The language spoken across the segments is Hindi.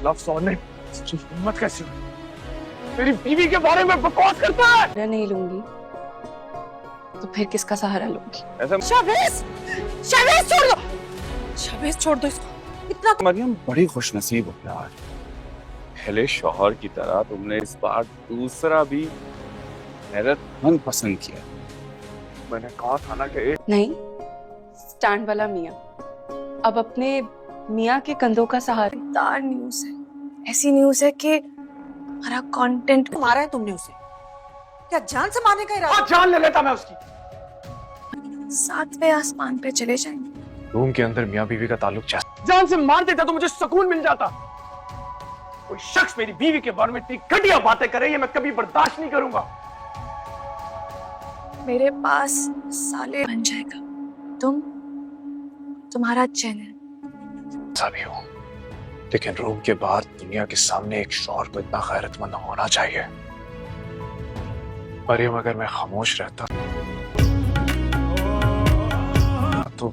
लफ्ज और ने हिम्मत कैसी मेरी बीवी के बारे में बकवास करता है। मैं नहीं लूंगी तो फिर किसका सहारा लूंगी? ऐसा शावेज, शावेज छोड़ दो, शावेज छोड़ दो इसको। इतना मरियम बड़ी खुशनसीब हो यार, पहले शौहर की तरह तुमने इस बार दूसरा भी हैरतमंद पसंद किया। मैंने कहा था ना कि नहीं, स्टैंड वाला मियाँ अब अपने मियाँ के कंधों का सहारा। तार न्यूज़ है, ऐसी न्यूज़ है कि हमारा कंटेंट मारा है तुमने उसे, क्या जान से मारने का इरादा? जान ले लेता मैं उसकी। 7वें आसमान पे चले जाएंगे। रूम के अंदर मियाँ बीवी का ताल्लुक जान से मार देता तो मुझे सुकून मिल जाता। कोई शख्स मेरी बीवी के बारे में इतनी घटिया बातें करे ये मैं कभी बर्दाश्त नहीं करूंगा। मेरे पास साले बन जाएगा, तुम्हारा चैनल भी हो, लेकिन रूम के बाहर दुनिया के सामने एक शौहर को इतना गैरतमंद होना चाहिए। मरियम, अगर मैं खामोश रहता तो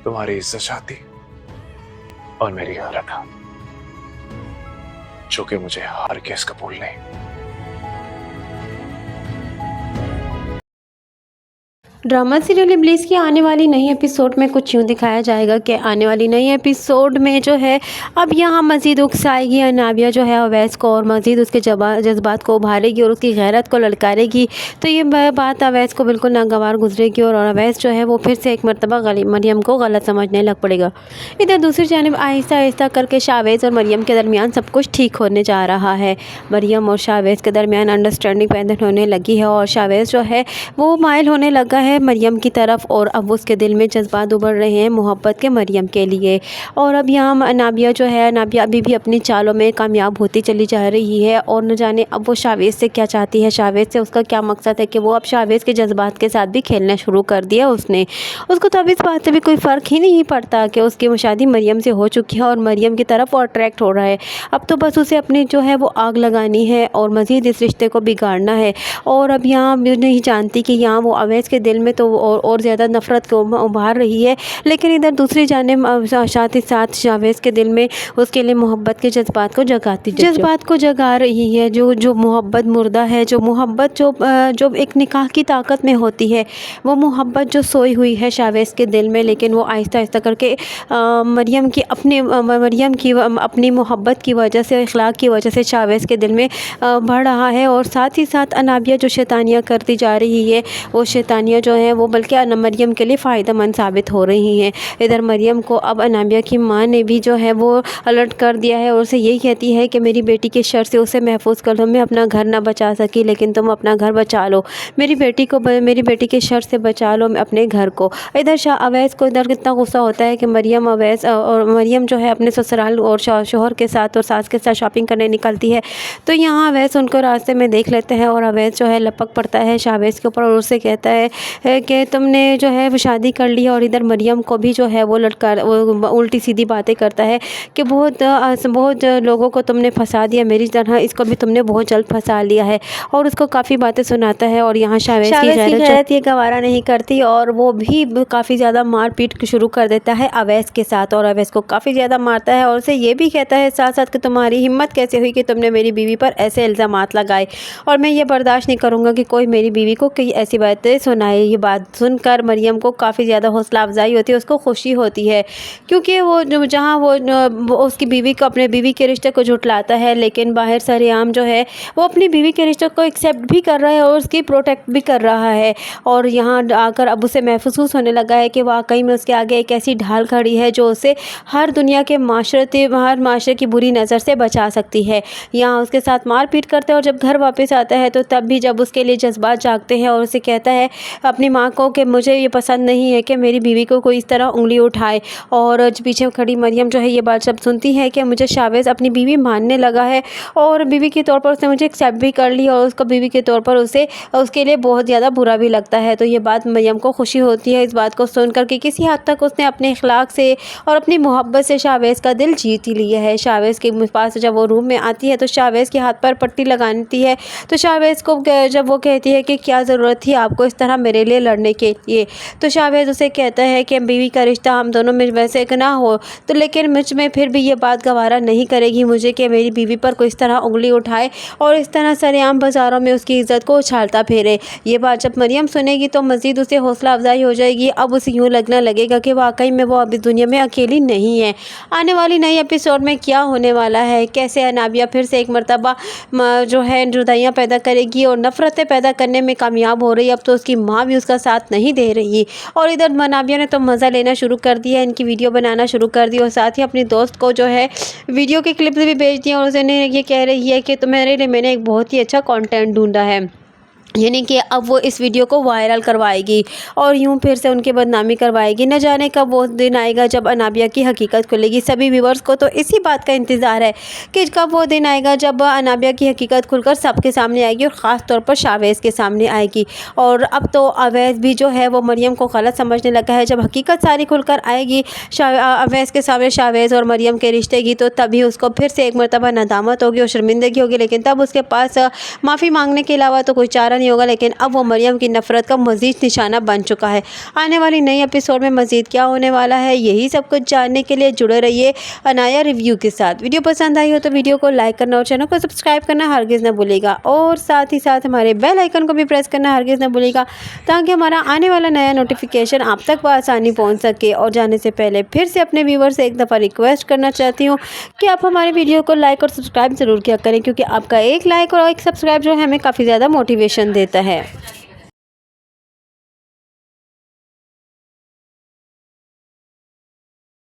तुम्हारी इज्जत जाती और मेरी हालत, जो कि मुझे हर केस कबूल नहीं। ड्रामा सीरियल इब्लीस की आने वाली नई एपिसोड में कुछ यूँ दिखाया जाएगा कि आने वाली नई एपिसोड में जो है अब यहाँ मज़ीद उकसाएगी अनाबिया जो है अवैस को, और मज़ीद उसके जज्बात को उभारेगी और उसकी गैरत को ललकारेगी। तो ये बात अवैस को बिल्कुल नागवार गुजरेगी और अवैस जो है वो फिर से एक मरतबा मरियम को गलत समझने लग पड़ेगा। इधर दूसरी जानिब आहिस्ता आहिस्ता करके शावेज़ और मरियम के दरमियान सब कुछ ठीक होने जा रहा है। मरियम और शावेज़ के दरमियान अंडरस्टैंडिंग पैदा होने लगी है और शावेज़ जो है वो माइल होने लगा है मरियम की तरफ, और अब उसके दिल में जज्बात उभर रहे हैं मोहब्बत के मरियम के लिए। और अब यहाँ अनाबिया जो है, अनाबिया अभी भी अपनी चालों में कामयाब होती चली जा रही है और न जाने अब वो शावेज़ से क्या चाहती है, शावेज़ से उसका क्या मकसद है कि वो अब शावेज़ के जज्बात के साथ भी खेलना शुरू कर दिया उसने। उसको तो अब इस बात से भी कोई फ़र्क ही नहीं पड़ता कि उसकी शादी मरियम से हो चुकी है और मरियम की तरफ वो अट्रैक्ट हो रहा है। अब तो बस उसे अपनी जो है वो आग लगानी है और मज़ीद इस रिश्ते को बिगाड़ना है। और अब यहाँ नहीं जानती कि यहाँ वो अवैस के दिल में तो और ज़्यादा नफ़रत को उभार रही है, लेकिन इधर दूसरी जानिब साथ ही साथ शावेज़ के दिल में उसके लिए मोहब्बत के जज्बात को जज्बात को जगा रही है। जो मोहब्बत मुर्दा है, जो मोहब्बत जो एक निकाह की ताकत में होती है, वो मोहब्बत जो सोई हुई है शावेज़ के दिल में, लेकिन वो आहिस्ता आहिस्ता करके मरियम की अपनी मोहब्बत की वजह से, इखलाक की वजह से शावेज़ के दिल में बढ़ रहा है। और साथ ही साथ अनाबिया जो शैतानियाँ करती जा रही है, वो शैतानियाँ जो हैं वो बल्कि मरियम के लिए फ़ायदेमंद साबित हो रही हैं। इधर मरियम को अब अनाबिया की माँ ने भी जो है वो अलर्ट कर दिया है और उसे यही कहती है कि मेरी बेटी के शर से उसे महफूज कर लो। मैं अपना घर ना बचा सकी, लेकिन तुम अपना घर बचा लो। मेरी बेटी के शर से बचा लो अपने घर को। इधर अवैस को इधर कितना गुस्सा होता है कि मरियम जो है अपने ससुराल और शौहर के साथ और सास के साथ शॉपिंग करने निकलती है। तो यहाँ अवैस उनको रास्ते में देख लेते हैं और अवैस जो है लपक पड़ता है शावेज़ के ऊपर और उससे कहता है कि तुमने जो है वो शादी कर ली। और इधर मरियम को भी जो है वो उल्टी सीधी बातें करता है कि बहुत लोगों को तुमने फंसा दिया, मेरी तरह इसको भी तुमने बहुत जल्द फंसा लिया है, और उसको काफ़ी बातें सुनाता है। और यहाँ शावेज़ की गैरत ये गवारा नहीं करती और वो भी काफ़ी ज़्यादा मार पीट शुरू कर देता है अवैस के साथ, और अवैस को काफ़ी ज़्यादा मारता है और उसे ये भी कहता है साथ साथ कि तुम्हारी हिम्मत कैसे हुई कि तुमने मेरी बीवी पर ऐसे इल्ज़ामात लगाए, और मैं ये बर्दाश्त नहीं करूँगा कि कोई मेरी बीवी को कई ऐसी बातें सुनाए। ये बात सुनकर मरियम को काफ़ी ज़्यादा हौसला अफजाई होती है, उसको खुशी होती है, क्योंकि वो जहाँ वो उसकी बीवी को, अपने बीवी के रिश्ते को झुटलाता है, लेकिन बाहर सरेआम जो है वो अपनी बीवी के रिश्ते को एक्सेप्ट भी कर रहा है और उसकी प्रोटेक्ट भी कर रहा है। और यहाँ आकर अब उसे महसूस होने लगा है कि वाकई में उसके आगे एक ऐसी ढाल खड़ी है जो उसे हर दुनिया के हर माशरे की बुरी नज़र से बचा सकती है। यहाँ उसके साथ मारपीट करते हैं और जब घर वापस आता है तो तब भी जब उसके लिए जज्बात जागते हैं और उसे कहता है अपनी माँ को कि मुझे ये पसंद नहीं है कि मेरी बीवी को कोई इस तरह उंगली उठाए। और पीछे खड़ी मरियम जो है ये बात जब सुनती है कि मुझे शावेज़ अपनी बीवी मानने लगा है और बीवी के तौर पर उसने मुझे एक्सेप्ट भी कर ली और उसको बीवी के तौर पर उसके लिए बहुत ज़्यादा बुरा भी लगता है, तो ये बात मरियम को खुशी होती है इस बात को सुनकर कि किसी हद तक उसने अपने इखलाक से और अपनी मोहब्बत से शावेज़ का दिल जीत ही लिया है। शावेज़ के पास जब वो रूम में आती है तो शावेज़ के हाथ पर पट्टी लगाती है, तो शावेज़ को जब वो कहती है कि क्या ज़रूरत थी आपको इस तरह मेरे लिए लड़ने के लिए। तो शावेज उसे कहता है कि बीवी का रिश्ता हम दोनों में वैसे एक ना हो तो, लेकिन मुझ में फिर भी ये बात गवारा नहीं करेगी मुझे कि मेरी बीवी पर कोई इस तरह उंगली उठाए और इस तरह सरेआम बाज़ारों में उसकी इज्जत को उछालता फिरे। ये बात जब मरियम सुनेगी तो मज़ीद उसे हौसला अफजाई हो जाएगी। अब उसे यूँ लगने लगेगा कि वाकई में वो अभी दुनिया में अकेली नहीं है। आने वाली नई एपिसोड में क्या होने वाला है, कैसे अनाबिया फिर से एक मरतबा जो है जुदाइयाँ पैदा करेगी और नफ़रतें पैदा करने में कामयाब हो रही है। अब तो उसकी माँ भी उसका साथ नहीं दे रही और इधर अनाबिया ने तो मज़ा लेना शुरू कर दिया है, इनकी वीडियो बनाना शुरू कर दी और साथ ही अपनी दोस्त को जो है वीडियो के क्लिप्स भी भेज दिए और उसे ये कह रही है कि तुम्हारे लिए मैंने एक बहुत ही अच्छा कंटेंट ढूंढा है, यानी कि अब वो इस वीडियो को वायरल करवाएगी और यूं फिर से उनकी बदनामी करवाएगी। न जाने कब वो दिन आएगा जब अनाबिया की हकीकत खुलेगी। सभी व्यूवर्स को तो इसी बात का इंतज़ार है कि कब वो दिन आएगा जब अनाबिया की हकीकत खुलकर सबके सामने आएगी और ख़ास तौर पर शावेज़ के सामने आएगी। और अब तो अवैज़ भी जो है वो मरियम को गलत समझने लगा है। जब हकीकत सारी खुलकर आएगी अवैज़ के सामने शावेज़ और मरियम के रिश्ते की, तो तभी उसको फिर से एक मरतबा नदामत होगी और शर्मिंदगी होगी, लेकिन तब उसके पास माफ़ी मांगने के अलावा तो कोई चारा नहीं होगा। लेकिन अब वो मरियम की नफरत का मजीद निशाना बन चुका है। आने वाली नई एपिसोड में मजीद क्या होने वाला है, यही सब कुछ जानने के लिए जुड़े रहिए अनाया रिव्यू के साथ। वीडियो पसंद आई हो तो वीडियो को लाइक करना और चैनल को सब्सक्राइब करना हरगिज़ न भूलिएगा और साथ ही साथ हमारे बेल आइकन को भी प्रेस करना हरगिज़ न भूलिएगा ताकि हमारा आने वाला नया नोटिफिकेशन आप तक बआसानी पहुँच सके। और जाने से पहले फिर से अपने व्यूवर से एक दफ़ा रिक्वेस्ट करना चाहती हूँ कि आप हमारे वीडियो को लाइक और सब्सक्राइब ज़रूर किया करें, क्योंकि आपका एक लाइक और एक सब्सक्राइब जो है हमें काफ़ी ज़्यादा मोटिवेशन देता है।